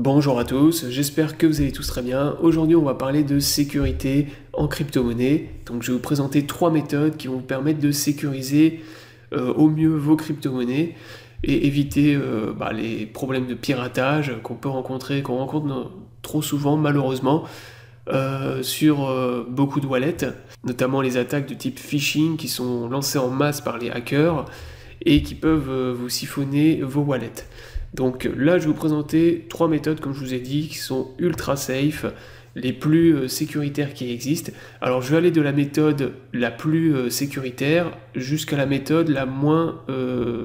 Bonjour à tous, j'espère que vous allez tous très bien. Aujourd'hui on va parler de sécurité en crypto-monnaie. Donc je vais vous présenter 3 méthodes qui vont vous permettre de sécuriser au mieux vos crypto-monnaies et éviter les problèmes de piratage qu'on rencontre trop souvent malheureusement sur beaucoup de wallets, notamment les attaques de type phishing qui sont lancées en masse par les hackers et qui peuvent vous siphonner vos wallets. Donc là, je vais vous présenter 3 méthodes, comme je vous ai dit, qui sont ultra safe, les plus sécuritaires qui existent. Alors je vais aller de la méthode la plus sécuritaire jusqu'à la méthode la moins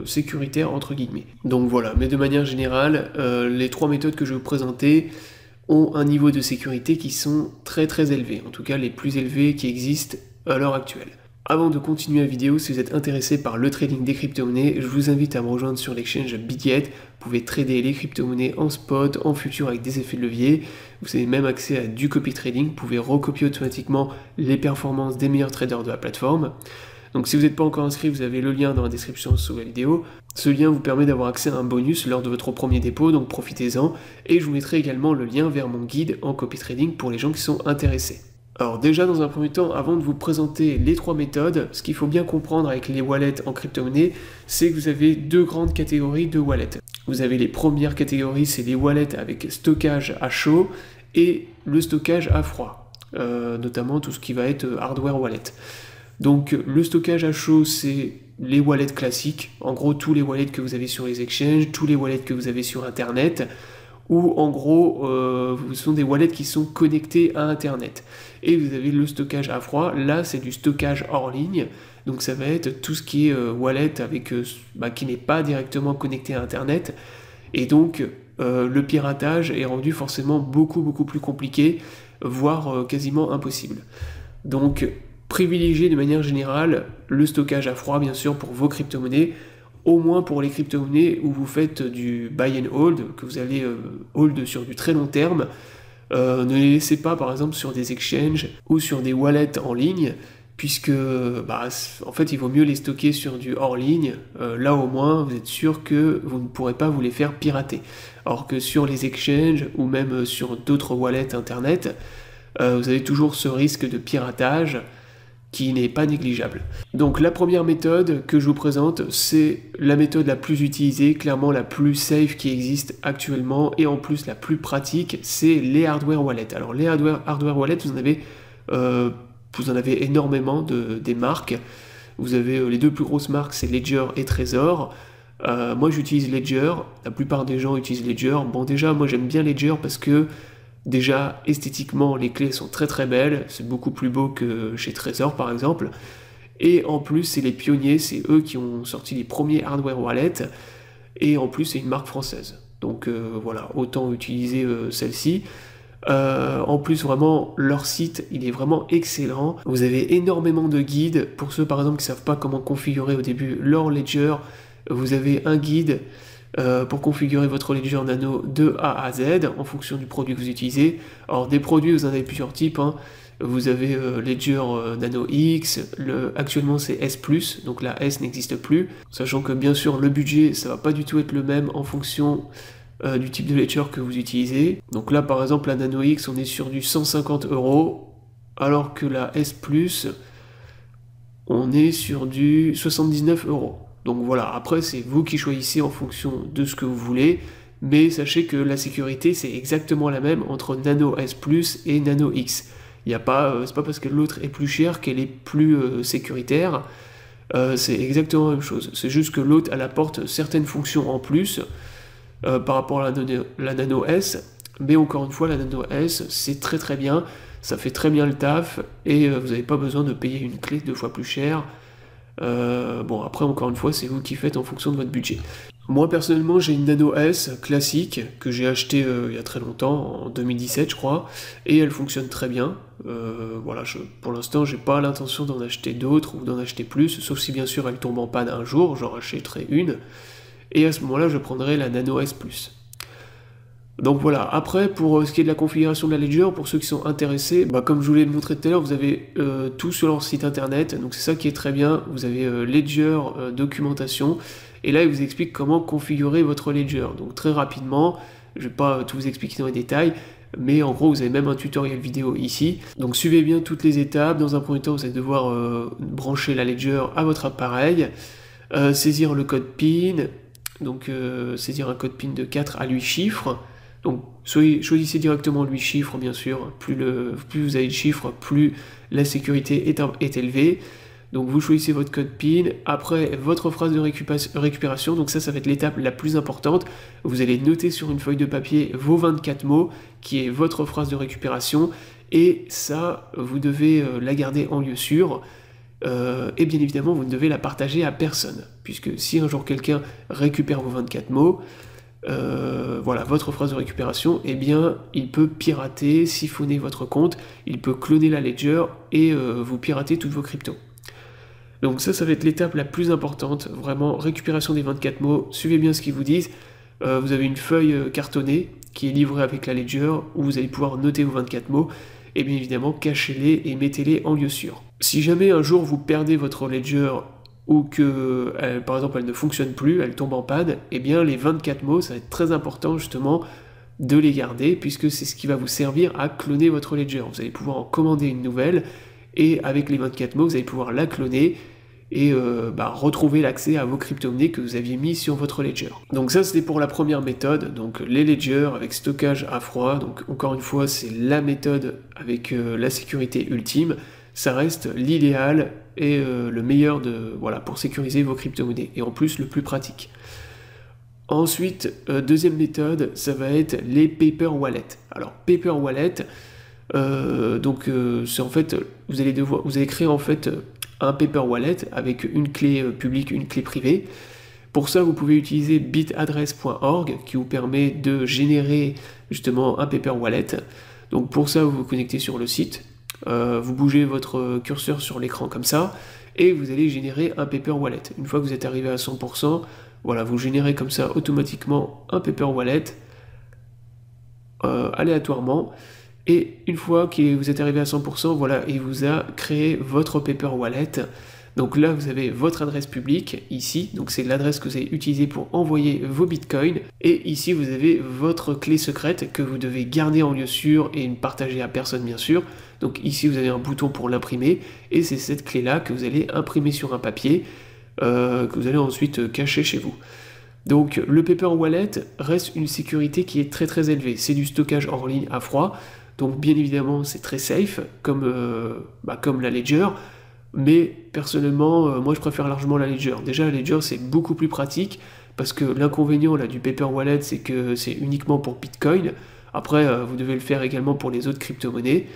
sécuritaire, entre guillemets. Donc voilà, mais de manière générale, les 3 méthodes que je vais vous présenter ont un niveau de sécurité qui sont très très élevés, en tout cas les plus élevés qui existent à l'heure actuelle. Avant de continuer la vidéo, si vous êtes intéressé par le trading des crypto-monnaies, je vous invite à me rejoindre sur l'exchange Bitget. Vous pouvez trader les crypto-monnaies en spot, en futur avec des effets de levier. Vous avez même accès à du copy trading. Vous pouvez recopier automatiquement les performances des meilleurs traders de la plateforme. Donc si vous n'êtes pas encore inscrit, vous avez le lien dans la description sous la vidéo. Ce lien vous permet d'avoir accès à un bonus lors de votre premier dépôt, donc profitez-en. Et je vous mettrai également le lien vers mon guide en copy trading pour les gens qui sont intéressés. Alors déjà, dans un premier temps, avant de vous présenter les 3 méthodes, ce qu'il faut bien comprendre avec les wallets en crypto-monnaie, c'est que vous avez 2 grandes catégories de wallets. Vous avez les premières catégories, c'est les wallets avec stockage à chaud et le stockage à froid, notamment tout ce qui va être hardware wallet. Donc le stockage à chaud, c'est les wallets classiques, en gros tous les wallets que vous avez sur les exchanges, tous les wallets que vous avez sur Internet, ou en gros, ce sont des wallets qui sont connectés à Internet. Et vous avez le stockage à froid, là c'est du stockage hors ligne, donc ça va être tout ce qui est wallet avec, qui n'est pas directement connecté à Internet, et donc le piratage est rendu forcément beaucoup plus compliqué, voire quasiment impossible. Donc privilégiez de manière générale le stockage à froid bien sûr pour vos crypto-monnaies, au moins pour les crypto-monnaies où vous faites du buy and hold, que vous allez hold sur du très long terme. Ne les laissez pas par exemple sur des exchanges ou sur des wallets en ligne, puisque en fait il vaut mieux les stocker sur du hors ligne, là au moins vous êtes sûr que vous ne pourrez pas vous les faire pirater. Alors que sur les exchanges ou même sur d'autres wallets internet, vous avez toujours ce risque de piratage qui n'est pas négligeable. Donc la première méthode que je vous présente, c'est la méthode la plus utilisée, clairement la plus safe qui existe actuellement, et en plus la plus pratique, c'est les hardware wallets. Alors les hardware wallets, vous en avez énormément des marques. Vous avez les 2 plus grosses marques, c'est Ledger et Trezor. Moi j'utilise Ledger, la plupart des gens utilisent Ledger. Bon déjà, moi j'aime bien Ledger parce que déjà, esthétiquement, les clés sont très belles, c'est beaucoup plus beau que chez Trezor par exemple, et en plus c'est les pionniers, c'est eux qui ont sorti les premiers hardware wallets, et en plus c'est une marque française, donc voilà, autant utiliser celle-ci. En plus vraiment, leur site, il est vraiment excellent, vous avez énormément de guides, pour ceux par exemple qui ne savent pas comment configurer au début leur Ledger, vous avez un guide pour configurer votre Ledger Nano de A à Z en fonction du produit que vous utilisez. Alors des produits, vous en avez plusieurs types, hein. Vous avez Ledger Nano X, actuellement c'est S+, donc la S n'existe plus, sachant que bien sûr le budget ça va pas du tout être le même en fonction du type de Ledger que vous utilisez. Donc là par exemple la Nano X on est sur du 150 €, alors que la S+, on est sur du 79 €. Donc voilà, après c'est vous qui choisissez en fonction de ce que vous voulez, mais sachez que la sécurité c'est exactement la même entre Nano S Plus et Nano X. Il y a pas, c'est pas parce que l'autre est plus cher qu'elle est plus sécuritaire, c'est exactement la même chose. C'est juste que l'autre elle apporte certaines fonctions en plus par rapport à la Nano S, mais encore une fois la Nano S c'est très bien, ça fait très bien le taf, et vous n'avez pas besoin de payer une clé 2 fois plus chère. Bon après encore une fois c'est vous qui faites en fonction de votre budget. Moi personnellement j'ai une Nano S classique que j'ai acheté il y a très longtemps, en 2017 je crois, et elle fonctionne très bien. Voilà, pour l'instant j'ai pas l'intention d'en acheter d'autres ou d'en acheter plus, sauf si bien sûr elle tombe en panne un jour, j'en rachèterai une, et à ce moment là je prendrai la Nano S+. Donc voilà, après pour ce qui est de la configuration de la Ledger, pour ceux qui sont intéressés, comme je vous l'ai montré tout à l'heure, vous avez tout sur leur site internet, donc c'est ça qui est très bien, vous avez Ledger documentation, et là il vous explique comment configurer votre Ledger. Donc très rapidement, Je vais pas tout vous expliquer dans les détails, mais en gros vous avez même un tutoriel vidéo ici. Donc suivez bien toutes les étapes. Dans un premier temps, vous allez devoir brancher la Ledger à votre appareil, saisir le code PIN, donc saisir un code PIN de 4 à 8 chiffres. Donc choisissez directement 8 chiffres, bien sûr. Plus vous avez de chiffres, plus la sécurité est élevée. Donc vous choisissez votre code PIN, après votre phrase de récupération, donc ça va être l'étape la plus importante. Vous allez noter sur une feuille de papier vos 24 mots, qui est votre phrase de récupération, et ça, vous devez la garder en lieu sûr, et bien évidemment, vous ne devez la partager à personne, puisque si un jour quelqu'un récupère vos 24 mots, voilà, votre phrase de récupération, eh bien, il peut pirater, siphonner votre compte, il peut cloner la Ledger, et vous pirater toutes vos cryptos. Donc ça va être l'étape la plus importante, vraiment, récupération des 24 mots, suivez bien ce qu'ils vous disent. Vous avez une feuille cartonnée qui est livrée avec la Ledger, où vous allez pouvoir noter vos 24 mots, et bien évidemment, cachez-les et mettez-les en lieu sûr. Si jamais un jour vous perdez votre Ledger, ou que, par exemple, elle ne fonctionne plus, elle tombe en panne, eh bien les 24 mots, ça va être très important justement de les garder, puisque c'est ce qui va vous servir à cloner votre Ledger. Vous allez pouvoir en commander une nouvelle, et avec les 24 mots, vous allez pouvoir la cloner et retrouver l'accès à vos crypto-monnaies que vous aviez mis sur votre Ledger. Donc ça, c'était pour la première méthode, donc les Ledger avec stockage à froid. Donc encore une fois, c'est la méthode avec la sécurité ultime. Ça reste l'idéal et le meilleur pour sécuriser vos crypto-monnaies, et en plus le plus pratique. Ensuite, deuxième méthode, ça va être les Paper Wallet. Alors Paper Wallet, c'est en fait, vous allez créer en fait un Paper Wallet avec une clé publique, une clé privée. Pour ça, vous pouvez utiliser bitaddress.org qui vous permet de générer justement un Paper Wallet. Donc pour ça, vous vous connectez sur le site, vous bougez votre curseur sur l'écran comme ça, et vous allez générer un Paper Wallet. Une fois que vous êtes arrivé à 100%, voilà, vous générez comme ça automatiquement un Paper Wallet aléatoirement. Et une fois que vous êtes arrivé à 100%, voilà, il vous a créé votre Paper Wallet. Donc là, vous avez votre adresse publique, ici, donc c'est l'adresse que vous allez utiliser pour envoyer vos bitcoins. Et ici, vous avez votre clé secrète que vous devez garder en lieu sûr et ne partager à personne, bien sûr. Donc ici, vous avez un bouton pour l'imprimer, et c'est cette clé-là que vous allez imprimer sur un papier, que vous allez ensuite cacher chez vous. Donc le Paper Wallet reste une sécurité qui est très très élevée. C'est du stockage en ligne à froid. Donc bien évidemment c'est très safe comme la Ledger, mais personnellement moi je préfère largement la Ledger. Déjà la Ledger c'est beaucoup plus pratique, parce que l'inconvénient là du Paper Wallet c'est que c'est uniquement pour Bitcoin. Après vous devez le faire également pour les autres crypto-monnaies.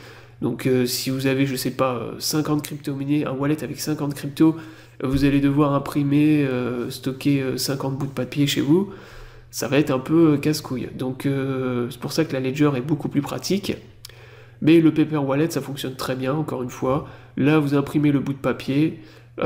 Donc si vous avez, je sais pas, 50 crypto-monnaies, un wallet avec 50 cryptos, vous allez devoir imprimer, stocker 50 bouts de papier chez vous. Ça va être un peu casse-couille. Donc c'est pour ça que la Ledger est beaucoup plus pratique. Mais le Paper Wallet, ça fonctionne très bien, encore une fois. Là, vous imprimez le bout de papier, vous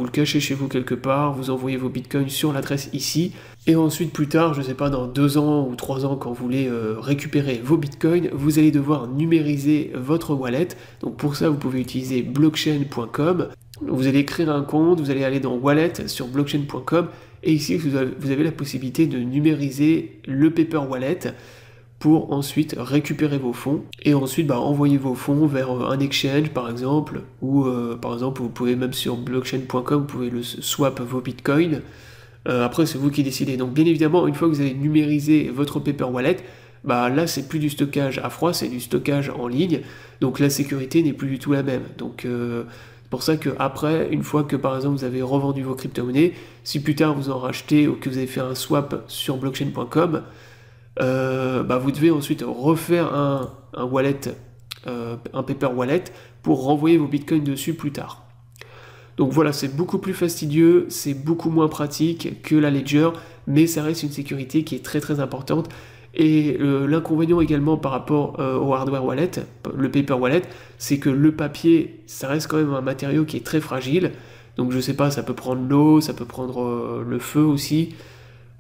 le cachez chez vous quelque part, vous envoyez vos bitcoins sur l'adresse ici, et ensuite, plus tard, je sais pas, dans 2 ans ou 3 ans, quand vous voulez récupérer vos bitcoins, vous allez devoir numériser votre wallet. Donc pour ça, vous pouvez utiliser blockchain.com. Vous allez créer un compte, vous allez aller dans Wallet sur blockchain.com, et ici, vous avez la possibilité de numériser le Paper Wallet pour ensuite récupérer vos fonds, et ensuite envoyer vos fonds vers un exchange par exemple, ou par exemple vous pouvez même sur blockchain.com, vous pouvez le swap vos bitcoins. Après c'est vous qui décidez. Donc bien évidemment, une fois que vous avez numérisé votre Paper Wallet, là c'est plus du stockage à froid, c'est du stockage en ligne, donc la sécurité n'est plus du tout la même. Donc c'est pour ça que après, une fois que par exemple vous avez revendu vos crypto-monnaies, si plus tard vous en rachetez ou que vous avez fait un swap sur blockchain.com, vous devez ensuite refaire un wallet, un Paper Wallet, pour renvoyer vos bitcoins dessus plus tard. Donc voilà, c'est beaucoup plus fastidieux, c'est beaucoup moins pratique que la Ledger, mais ça reste une sécurité qui est très très importante. Et l'inconvénient également par rapport au hardware wallet, le Paper Wallet, c'est que le papier, ça reste quand même un matériau qui est très fragile. Donc je sais pas, ça peut prendre l'eau, ça peut prendre le feu aussi.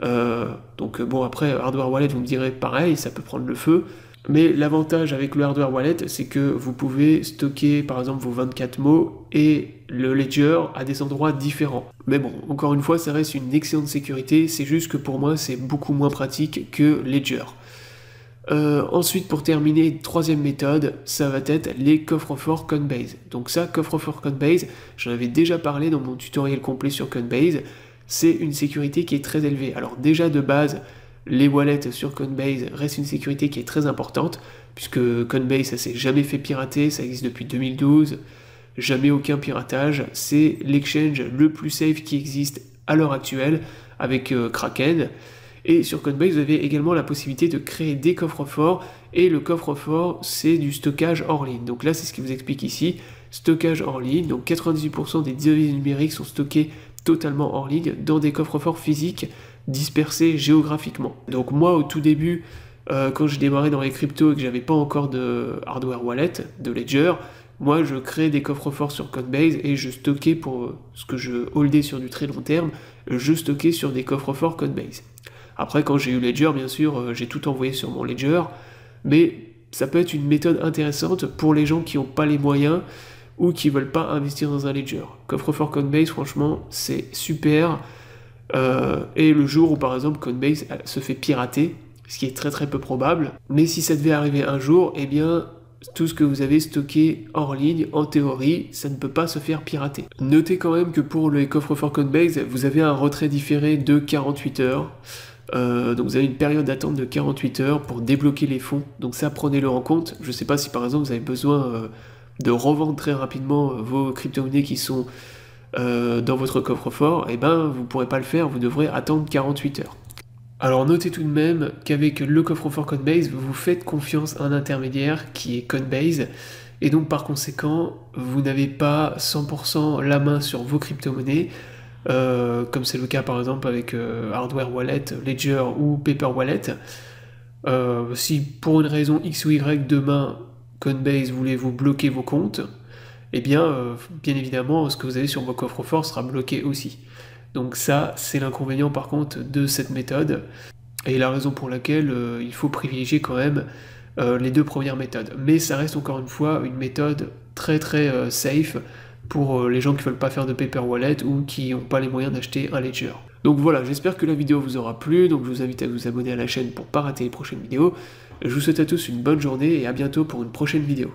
Après hardware wallet, vous me direz pareil, ça peut prendre le feu, mais l'avantage avec le hardware wallet, c'est que vous pouvez stocker par exemple vos 24 mots et le Ledger à des endroits différents. Mais bon, encore une fois, ça reste une excellente sécurité, c'est juste que pour moi c'est beaucoup moins pratique que Ledger. Ensuite, pour terminer, troisième méthode, ça va être les coffres-forts Coinbase. Donc ça, coffre-fort Coinbase, j'en avais déjà parlé dans mon tutoriel complet sur Coinbase, c'est une sécurité qui est très élevée. Alors déjà de base, les wallets sur Coinbase restent une sécurité qui est très importante, puisque Coinbase, ça s'est jamais fait pirater, ça existe depuis 2012, jamais aucun piratage, c'est l'exchange le plus safe qui existe à l'heure actuelle, avec Kraken. Et sur Coinbase, vous avez également la possibilité de créer des coffres-forts, et le coffre-fort, c'est du stockage hors ligne. Donc là, c'est ce qui vous explique ici, stockage hors ligne, donc 98% des devises numériques sont stockées totalement hors ligne, dans des coffres-forts physiques, dispersés géographiquement. Donc moi, au tout début, quand j'ai démarré dans les cryptos et que j'avais pas encore de hardware wallet, de ledger, moi je créais des coffres-forts sur Coinbase et je stockais pour ce que je holdais sur du très long terme, je stockais sur des coffres-forts Coinbase. Après, quand j'ai eu Ledger, bien sûr, j'ai tout envoyé sur mon Ledger, mais ça peut être une méthode intéressante pour les gens qui n'ont pas les moyens ou qui veulent pas investir dans un Ledger. Coffre-fort Coinbase, franchement, c'est super. Et le jour où, par exemple, Coinbase se fait pirater, ce qui est très très peu probable, mais si ça devait arriver un jour, eh bien, tout ce que vous avez stocké hors ligne, en théorie, ça ne peut pas se faire pirater. Notez quand même que pour les coffres-forts Coinbase, vous avez un retrait différé de 48 heures. Donc vous avez une période d'attente de 48 heures pour débloquer les fonds, donc ça prenez-le en compte. Je ne sais pas si par exemple vous avez besoin de revendre très rapidement vos crypto-monnaies qui sont dans votre coffre-fort, et ben vous ne pourrez pas le faire, vous devrez attendre 48 heures. Alors notez tout de même qu'avec le coffre-fort Coinbase, vous faites confiance à un intermédiaire qui est Coinbase, et donc par conséquent, vous n'avez pas 100% la main sur vos crypto-monnaies, comme c'est le cas par exemple avec Hardware Wallet, Ledger ou Paper Wallet. Si pour une raison X ou Y demain Coinbase voulait vous bloquer vos comptes, eh bien, bien évidemment, ce que vous avez sur vos coffres-forts sera bloqué aussi. Donc ça, c'est l'inconvénient par contre de cette méthode, et la raison pour laquelle il faut privilégier quand même les deux premières méthodes. Mais ça reste encore une fois une méthode très très safe pour les gens qui ne veulent pas faire de paper wallet ou qui n'ont pas les moyens d'acheter un ledger. Donc voilà, j'espère que la vidéo vous aura plu, donc je vous invite à vous abonner à la chaîne pour ne pas rater les prochaines vidéos. Je vous souhaite à tous une bonne journée et à bientôt pour une prochaine vidéo.